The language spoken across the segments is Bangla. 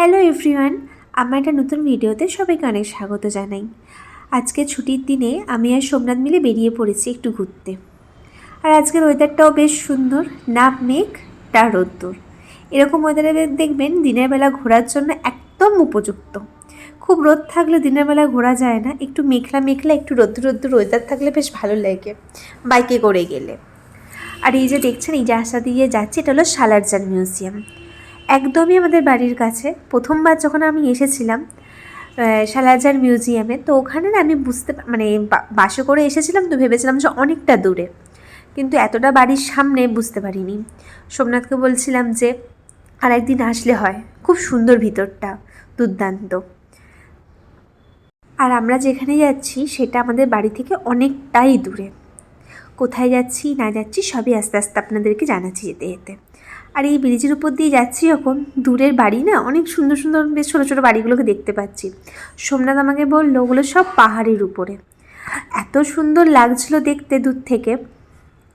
হ্যালো এভরিওয়ান, আমার একটা নতুন ভিডিওতে সবাইকে অনেক স্বাগত জানাই। আজকে ছুটির দিনে আমি আর সোমনাথ মিলে বেরিয়ে পড়েছি একটু ঘুরতে। আর আজকের ওয়েদারটাও বেশ সুন্দর, না মেঘ না রোদ্দুর। এরকম ওয়েদারে দেখবেন দিনের বেলা ঘোরার জন্য একদম উপযুক্ত। খুব রোদ থাকলে দিনের বেলা ঘোরা যায় না, একটু মেঘলা মেঘলা একটু রোদ্দুর রোদ্দুর ওয়েদার থাকলে বেশ ভালো লাগে বাইকে করে গেলে। আর এই যে দেখছেন এই রাস্তা দিয়ে যাচ্ছি, এটা হলো সালারজং মিউজিয়াম। একদমই আমাদের বাড়ির কাছে। প্রথমবার যখন আমি এসেছিলাম সালারজং মিউজিয়ামে, তো ওখানে না আমি বাসে করে এসেছিলাম, তো ভেবেছিলাম যে অনেকটা দূরে, কিন্তু এতটা বাড়ির সামনে বুঝতে পারিনি। সোমনাথকে বলছিলাম যে আর একদিন আসলে হয়, খুব সুন্দর ভিতরটা, দুর্দান্ত। আর আমরা যেখানে যাচ্ছি সেটা আমাদের বাড়ি থেকে অনেকটাই দূরে। কোথায় যাচ্ছি না যাচ্ছি সবই আস্তে আস্তে আপনাদেরকে জানাচ্ছি যেতে যেতে। আর এই ব্রিজের উপর দিয়ে যাচ্ছি যখন, দূরের বাড়ি না অনেক সুন্দর সুন্দর বেশ ছোটো ছোটো বাড়িগুলোকে দেখতে পাচ্ছি। সোমনাথ আমাকে বললো ওগুলো সব পাহাড়ের উপরে। এত সুন্দর লাগছিল দেখতে দূর থেকে,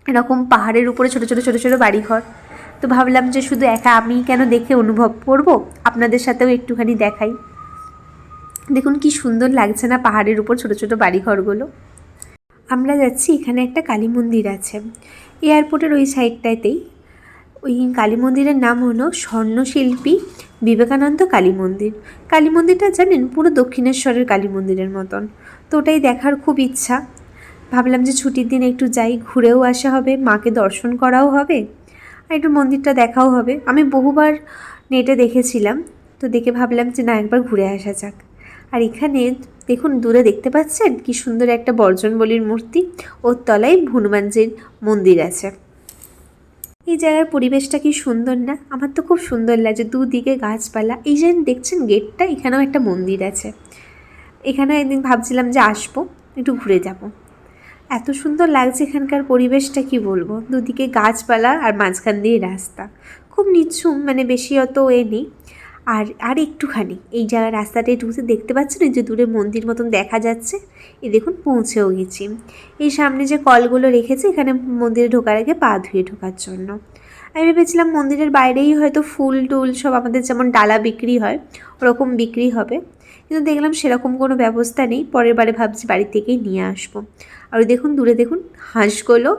এরকম পাহাড়ের উপরে ছোটো ছোটো ছোটো ছোটো বাড়িঘর। তো ভাবলাম যে শুধু একা আমি কেন দেখে অনুভব করব, আপনাদের সাথেও একটুখানি দেখাই। দেখুন কি সুন্দর লাগছে না পাহাড়ের উপর ছোটো ছোটো বাড়িঘরগুলো। আমরা যাচ্ছি, এখানে একটা কালী মন্দির আছে এয়ারপোর্টের ওই সাইডটাতেই। ওই কালী মন্দিরের নাম হলো স্বর্ণশিল্পী বিবেকানন্দ কালী মন্দির। কালী মন্দিরটা জানেন পুরো দক্ষিণেশ্বরের কালী মন্দিরের মতন। তো ওটাই দেখার খুব ইচ্ছা। ভাবলাম যে ছুটির দিন একটু যাই, ঘুরেও আসা হবে, মাকে দর্শন করাও হবে, আর একটু মন্দিরটা দেখাও হবে। আমি বহুবার নেটে দেখেছিলাম, তো দেখে ভাবলাম যে না, একবার ঘুরে আসা যাক। আর এখানে দেখুন দূরে দেখতে পাচ্ছেন কি সুন্দর একটা বজরংবলীর মূর্তি, ওর তলায় হনুমানজির মন্দির আছে। এই জায়গার পরিবেশটা কি সুন্দর না? আমার তো খুব সুন্দর লাগছে, দুদিকে গাছপালা। এই যে দেখছেন গেটটা, এখানেও একটা মন্দির আছে। এখানে একদিন ভাবছিলাম যে আসবো, একটু ঘুরে যাব। এত সুন্দর লাগছে এখানকার পরিবেশটা, কি বলবো। দুদিকে গাছপালা আর মাঝখান দিয়ে রাস্তা, খুব নিঝুম, বেশি অত নেই। আর একটুখানি এই জায়গার রাস্তাটা ঢুকতে দেখতে পাচ্ছেন এই যে দূরে মন্দির মতন দেখা যাচ্ছে, এই দেখুন পৌঁছেও গেছি। এই সামনে যে কলগুলো রেখেছে এখানে মন্দিরে ঢোকার আগে পা ধুয়ে ঢোকার জন্য। আমি ভেবেছিলাম মন্দিরের বাইরেই হয়তো ফুল টুল সব আমাদের যেমন ডালা বিক্রি হয় ওরকম বিক্রি হবে, কিন্তু দেখলাম সেরকম কোনো ব্যবস্থা নেই। পরের বারে ভাবছি বাড়ি থেকেই নিয়ে আসবো। আর দেখুন দূরে দেখুন হাঁসগুলো,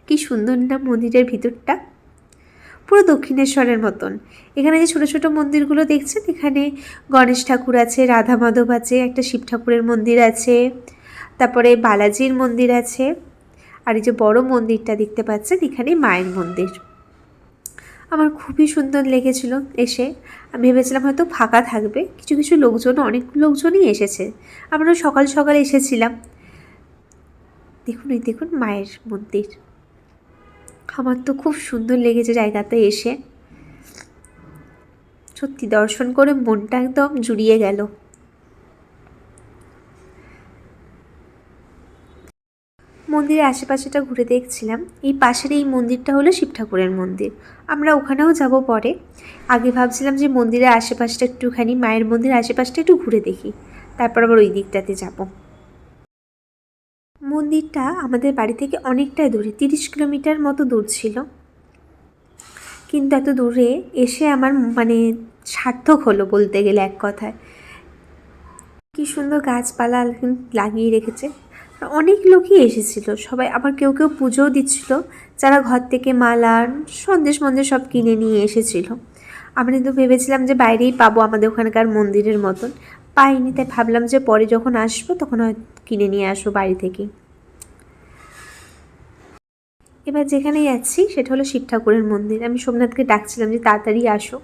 কি সুন্দর না মন্দিরের ভিতরটা, পুরো দক্ষিণেশ্বরের মতন। এখানে যে ছোটো ছোটো মন্দিরগুলো দেখছেন, এখানে গণেশ ঠাকুর আছে, রাধা মাধব আছে, একটা শিব ঠাকুরের মন্দির আছে, তারপরে বালাজির মন্দির আছে, আর এই যে বড় মন্দিরটা দেখতে পাচ্ছেন এখানে মায়ের মন্দির। আমার খুবই সুন্দর লেগেছিল এসে। আমি ভেবেছিলাম হয়তো ফাঁকা থাকবে, কিছু কিছু লোকজন, অনেক লোকজনই এসেছে। আমরা সকাল সকাল এসেছিলাম। দেখুন এই দেখুন মায়ের মন্দির। আমার তো খুব সুন্দর লেগেছে জায়গাতে এসে, সত্যি দর্শন করে মনটা একদম জুড়িয়ে গেল। মন্দিরের আশেপাশেটা ঘুরে দেখছিলাম। এই পাশের এই মন্দিরটা হলো শিব ঠাকুরের মন্দির, আমরা ওখানেও যাব পরে। আগে ভাবছিলাম যে মন্দিরের আশেপাশটা একটুখানি, মায়ের মন্দিরের আশেপাশটা একটু ঘুরে দেখি, তারপর আবার ওই দিকটাতে যাব। মন্দিরটা আমাদের বাড়ি থেকে অনেকটাই দূরে, 30 কিলোমিটার মতো দূর ছিল, কিন্তু এত দূরে এসে আমার সার্থক হলো বলতে গেলে এক কথায়। কি সুন্দর গাছপালা লাগিয়ে রেখেছে। অনেক লোকই এসেছিল, সবাই আবার কেউ কেউ পুজোও দিচ্ছিল, যারা ঘর থেকে মালা সন্দেশ মন্দেশ সব কিনে নিয়ে এসেছিল। আমরা কিন্তু ভেবেছিলাম যে বাইরেই পাবো আমাদের ওখানকার মন্দিরের মতন, পাইনি। তাই ভাবলাম যে পরে যখন আসবো তখন হয়তো কিনে নিয়ে আসবো বাড়ি থেকেই। এবার যেখানে যাচ্ছি সেটা হলো শিব ঠাকুরের মন্দির। আমি সোমনাথকে ডাকছিলাম যে তাড়াতাড়ি আসো,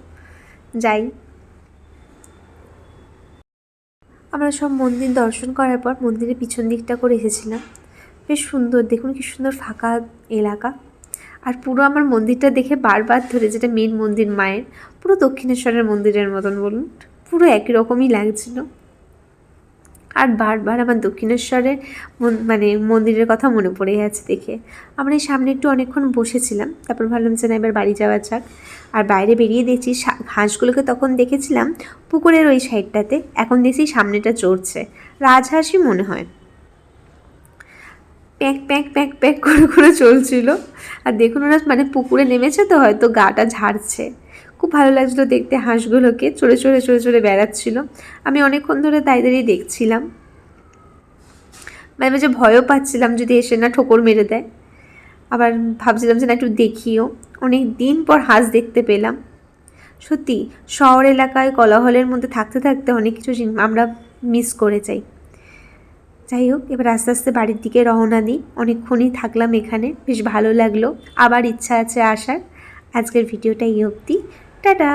যাই। আমরা সব মন্দির দর্শন করার পর মন্দিরের পিছন দিকটা করে এসেছিলাম। বেশ সুন্দর, দেখুন কি সুন্দর ফাঁকা এলাকা। আর পুরো আমার মন্দিরটা দেখে বারবার ধরে, যেটা মেন মন্দির মায়ের, পুরো দক্ষিণেশ্বরের মন্দিরের মতন বলুন, পুরো একই রকমই লাগছিল। আর বারবার আমার দক্ষিণেশ্বরের মন্দিরের কথা মনে পড়ে যাচ্ছে দেখে। আমরা এই সামনে একটু অনেকক্ষণ বসেছিলাম, তারপর ভাবলাম যে না এবার বাড়ি যাওয়া যাক। আর বাইরে বেরিয়ে দেখছি হাঁসগুলোকে তখন দেখেছিলাম পুকুরের ওই সাইডটাতে, এখন দেখছি সামনেটা চড়ছে, রাজহাঁসই মনে হয়। প্যাঁক প্যাঁক প্যাঁক প্যাঁক করে করে চলছিল। আর দেখুন ওরা পুকুরে নেমেছে তো হয়তো গাটা ঝাড়ছে, খুব খুব ভালো লাগছিলো দেখতে হাঁসগুলোকে চড়ে চড়ে চড়ে চড়ে বেড়াচ্ছিল। আমি অনেকক্ষণ ধরে দাঁড়িয়ে দেখছিলাম, মাঝে মাঝে ভয়ও পাচ্ছিলাম যদি এসে না ঠোকর মেরে দেয়। আবার ভাবছিলাম যে না একটু দেখিও, অনেক দিন পর হাঁস দেখতে পেলাম। সত্যি শহর এলাকায় কোলাহলের মধ্যে থাকতে থাকতে অনেক কিছু আমরা মিস করে যাই। যাই হোক, এবার আস্তে আস্তে বাড়ির দিকে রওনা দিই। অনেকক্ষণই থাকলাম এখানে, বেশ ভালো লাগলো, আবার ইচ্ছা আছে আসার। আজকের ভিডিওটা এই অবধি, টাটা।